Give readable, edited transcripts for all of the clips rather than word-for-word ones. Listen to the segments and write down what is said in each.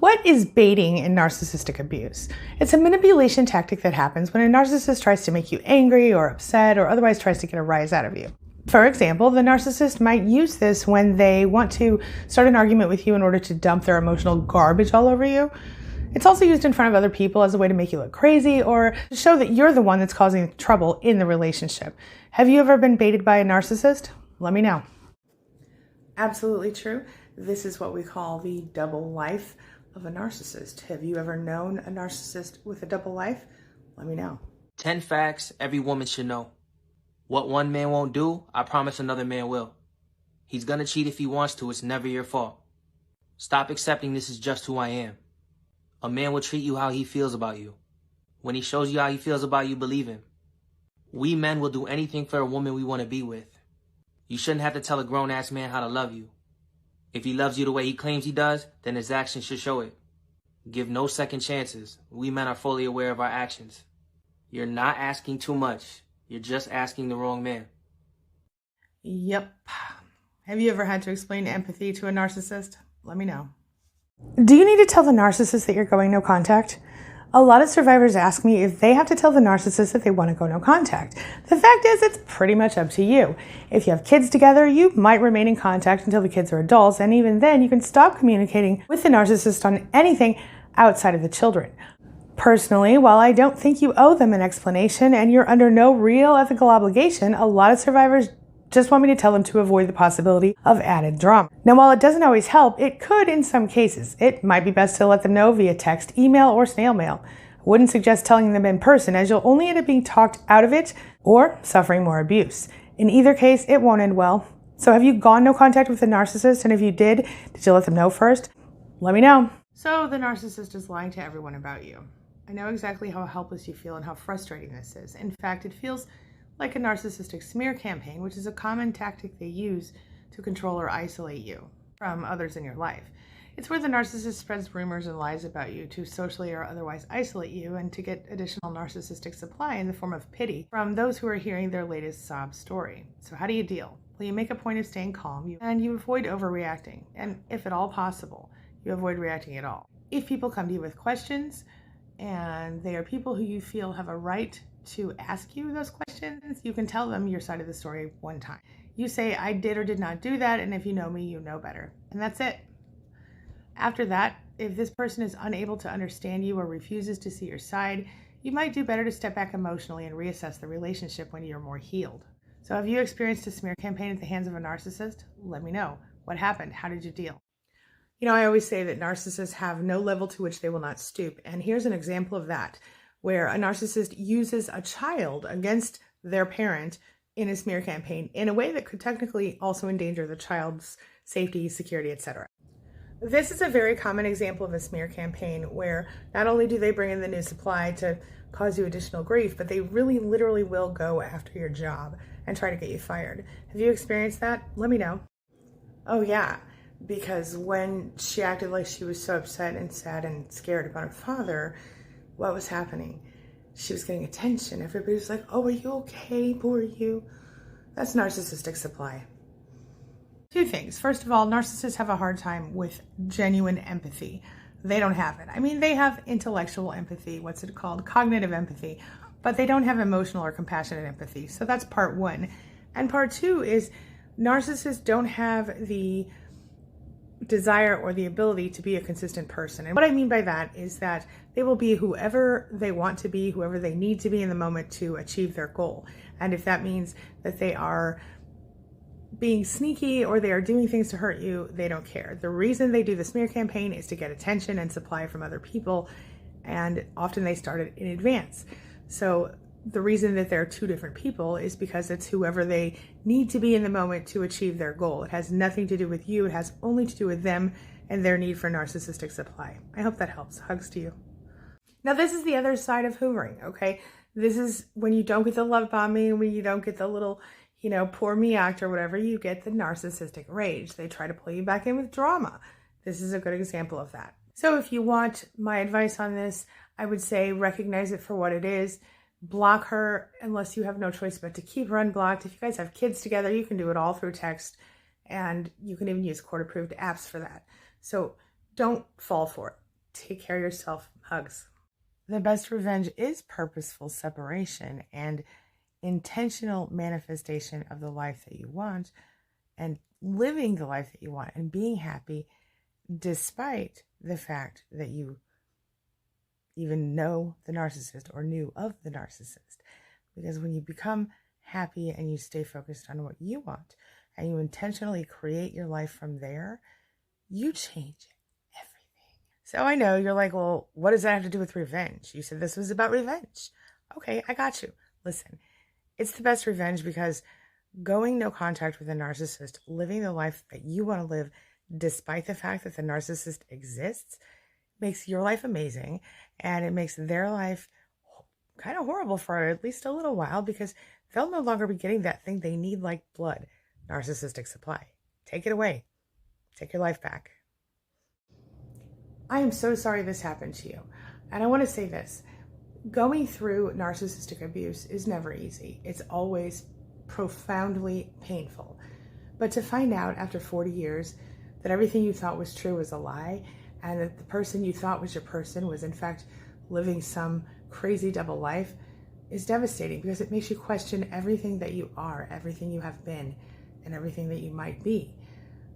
What is baiting in narcissistic abuse? It's a manipulation tactic that happens when a narcissist tries to make you angry or upset or otherwise tries to get a rise out of you. For example, the narcissist might use this when they want to start an argument with you in order to dump their emotional garbage all over you. It's also used in front of other people as a way to make you look crazy or to show that you're the one that's causing trouble in the relationship. Have you ever been baited by a narcissist? Let me know. Absolutely true. This is what we call the double life of a narcissist. Have you ever known a narcissist with a double life? Let me know. 10 facts every woman should know. What one man won't do, I promise another man will. He's gonna cheat if he wants to, it's never your fault. Stop accepting this is just who I am. A man will treat you how he feels about you. When he shows you how he feels about you, believe him. We men will do anything for a woman we want to be with. You shouldn't have to tell a grown-ass man how to love you. If he loves you the way he claims he does, then his actions should show it. Give no second chances. We men are fully aware of our actions. You're not asking too much. You're just asking the wrong man. Yep. Have you ever had to explain empathy to a narcissist? Let me know. Do you need to tell the narcissist that you're going no contact? A lot of survivors ask me if they have to tell the narcissist that they want to go no contact. The fact is, it's pretty much up to you. If you have kids together, you might remain in contact until the kids are adults, and even then, you can stop communicating with the narcissist on anything outside of the children. Personally, while I don't think you owe them an explanation and you're under no real ethical obligation, a lot of survivors just want me to tell them to avoid the possibility of added drama. Now, while it doesn't always help, it could in some cases. It might be best to let them know via text, email, or snail mail. I wouldn't suggest telling them in person, as you'll only end up being talked out of it or suffering more abuse. In either case, it won't end well. So have you gone no contact with a narcissist? And if you did you let them know first? Let me know. So the narcissist is lying to everyone about you. I know exactly how helpless you feel and how frustrating this is. In fact, it feels like a narcissistic smear campaign, which is a common tactic they use to control or isolate you from others in your life. It's where the narcissist spreads rumors and lies about you to socially or otherwise isolate you and to get additional narcissistic supply in the form of pity from those who are hearing their latest sob story. So how do you deal? Well, you make a point of staying calm and you avoid overreacting. And if at all possible, you avoid reacting at all. If people come to you with questions and they are people who you feel have a right to ask you those questions, you can tell them your side of the story one time. You say, I did or did not do that, and if you know me, you know better. And that's it. After that, if this person is unable to understand you or refuses to see your side, you might do better to step back emotionally and reassess the relationship when you're more healed. So have you experienced a smear campaign at the hands of a narcissist? Let me know. What happened? How did you deal? You know, I always say that narcissists have no level to which they will not stoop. And here's an example of that, where a narcissist uses a child against their parent in a smear campaign in a way that could technically also endanger the child's safety, security, etc. This is a very common example of a smear campaign where not only do they bring in the new supply to cause you additional grief, but they really literally will go after your job and try to get you fired. Have you experienced that? Let me know. Oh yeah, because when she acted like she was so upset and sad and scared about her father, what was happening? She was getting attention. Everybody was like, oh, are you okay? Poor you. That's narcissistic supply. Two things. First of all, narcissists have a hard time with genuine empathy. They don't have it. I mean, they have intellectual empathy. What's it called? Cognitive empathy. But they don't have emotional or compassionate empathy. So that's part one. And part two is narcissists don't have the desire or the ability to be a consistent person. And what I mean by that is that they will be whoever they want to be, whoever they need to be in the moment to achieve their goal. And if that means that they are being sneaky or they are doing things to hurt you, they don't care. The reason they do the smear campaign is to get attention and supply from other people, and often they start it in advance. So the reason that they're two different people is because it's whoever they need to be in the moment to achieve their goal. It has nothing to do with you. It has only to do with them and their need for narcissistic supply. I hope that helps. Hugs to you. Now, this is the other side of hoovering, okay? This is when you don't get the love bombing, when you don't get the little, poor me act or whatever, you get the narcissistic rage. They try to pull you back in with drama. This is a good example of that. So if you want my advice on this, I would say recognize it for what it is. Block her unless you have no choice but to keep her unblocked. If you guys have kids together, you can do it all through text, and you can even use court-approved apps for that. So don't fall for it. Take care of yourself. Hugs. The best revenge is purposeful separation and intentional manifestation of the life that you want and living the life that you want and being happy despite the fact that you even know the narcissist or knew of the narcissist. Because when you become happy and you stay focused on what you want and you intentionally create your life from there, you change everything. So I know you're like, well, what does that have to do with revenge? You said this was about revenge. Okay, I got you. Listen, it's the best revenge because going no contact with a narcissist, living the life that you want to live despite the fact that the narcissist exists, makes your life amazing, and it makes their life kind of horrible for at least a little while because they'll no longer be getting that thing they need like blood, narcissistic supply. Take it away. Take your life back. I am so sorry this happened to you. And I want to say this. Going through narcissistic abuse is never easy. It's always profoundly painful. But to find out after 40 years that everything you thought was true was a lie, and that the person you thought was your person was in fact living some crazy double life is devastating because it makes you question everything that you are, everything you have been, and everything that you might be.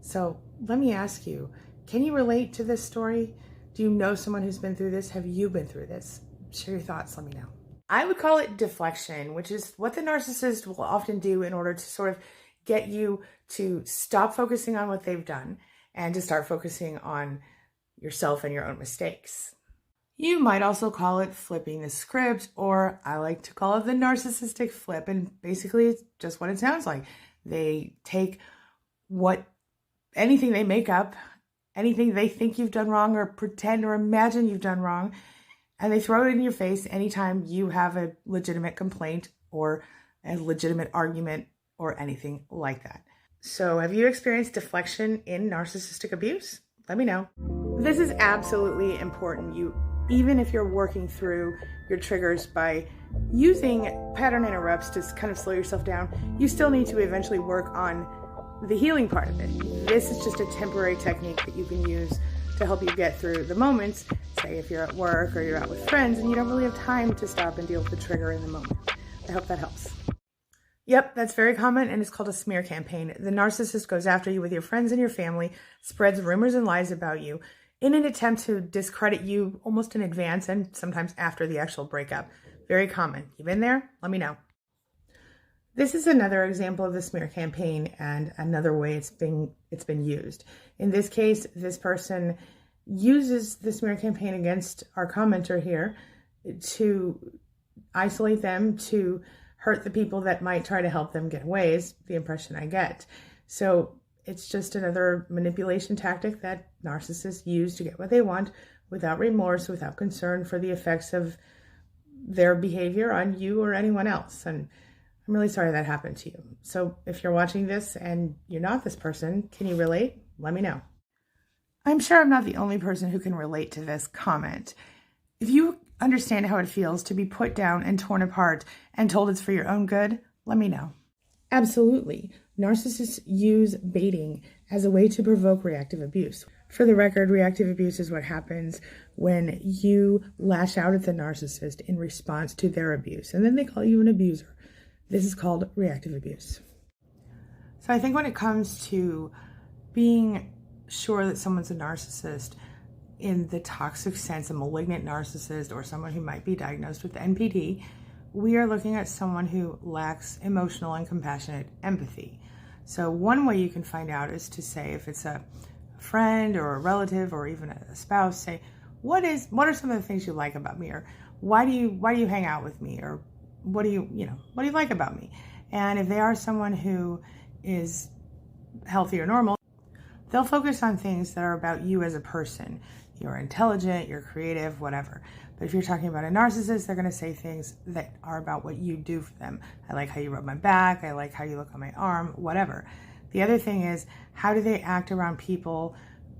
So let me ask you, can you relate to this story? Do you know someone who's been through this? Have you been through this? Share your thoughts, let me know. I would call it deflection, which is what the narcissist will often do in order to sort of get you to stop focusing on what they've done and to start focusing on yourself and your own mistakes. You might also call it flipping the script, or I like to call it the narcissistic flip, and basically it's just what it sounds like. They take anything they make up, anything they think you've done wrong or pretend or imagine you've done wrong, and they throw it in your face anytime you have a legitimate complaint or a legitimate argument or anything like that. So have you experienced deflection in narcissistic abuse? Let me know. This is absolutely important. Even if you're working through your triggers by using pattern interrupts to kind of slow yourself down, you still need to eventually work on the healing part of it. This is just a temporary technique that you can use to help you get through the moments, say if you're at work or you're out with friends and you don't really have time to stop and deal with the trigger in the moment. I hope that helps. Yep, that's very common, and it's called a smear campaign. The narcissist goes after you with your friends and your family, spreads rumors and lies about you in an attempt to discredit you almost in advance and sometimes after the actual breakup. Very common. You been there? Let me know. This is another example of the smear campaign and another way it's been used. In this case, this person uses the smear campaign against our commenter here to isolate them, to hurt the people that might try to help them get away, is the impression I get. So it's just another manipulation tactic that narcissists use to get what they want without remorse, without concern for the effects of their behavior on you or anyone else. And I'm really sorry that happened to you. So if you're watching this and you're not this person, can you relate? Let me know. I'm sure I'm not the only person who can relate to this comment. If you understand how it feels to be put down and torn apart and told it's for your own good, let me know. Absolutely. Narcissists use baiting as a way to provoke reactive abuse. For the record, reactive abuse is what happens when you lash out at the narcissist in response to their abuse, and then they call you an abuser. This is called reactive abuse. So I think when it comes to being sure that someone's a narcissist in the toxic sense, a malignant narcissist or someone who might be diagnosed with NPD, we are looking at someone who lacks emotional and compassionate empathy. So one way you can find out is to say, if it's a friend or a relative or even a spouse, say, what are some of the things you like about me, or why do you hang out with me, or what do you like about me? And if they are someone who is healthy or normal, they'll focus on things that are about you as a person. You're intelligent, you're creative, whatever. But if you're talking about a narcissist, they're going to say things that are about what you do for them. I like how you rub my back. I like how you look on my arm, whatever. The other thing is, how do they act around people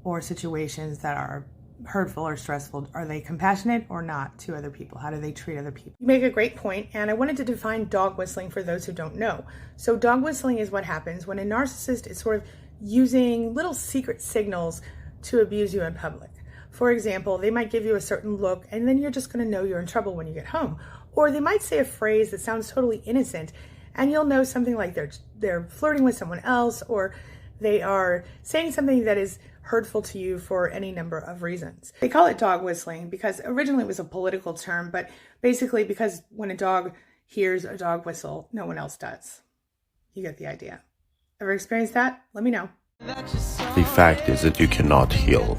or situations that are hurtful or stressful? Are they compassionate or not to other people? How do they treat other people? You make a great point, and I wanted to define dog whistling for those who don't know. So dog whistling is what happens when a narcissist is sort of using little secret signals to abuse you in public. For example, they might give you a certain look and then you're just going to know you're in trouble when you get home. Or they might say a phrase that sounds totally innocent and you'll know something like they're flirting with someone else, or they are saying something that is hurtful to you for any number of reasons. They call it dog whistling because originally it was a political term, but basically because when a dog hears a dog whistle, no one else does. You get the idea. Ever experienced that? Let me know. The fact is that you cannot heal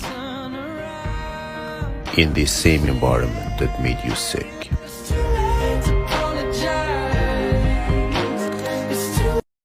in the same environment that made you sick.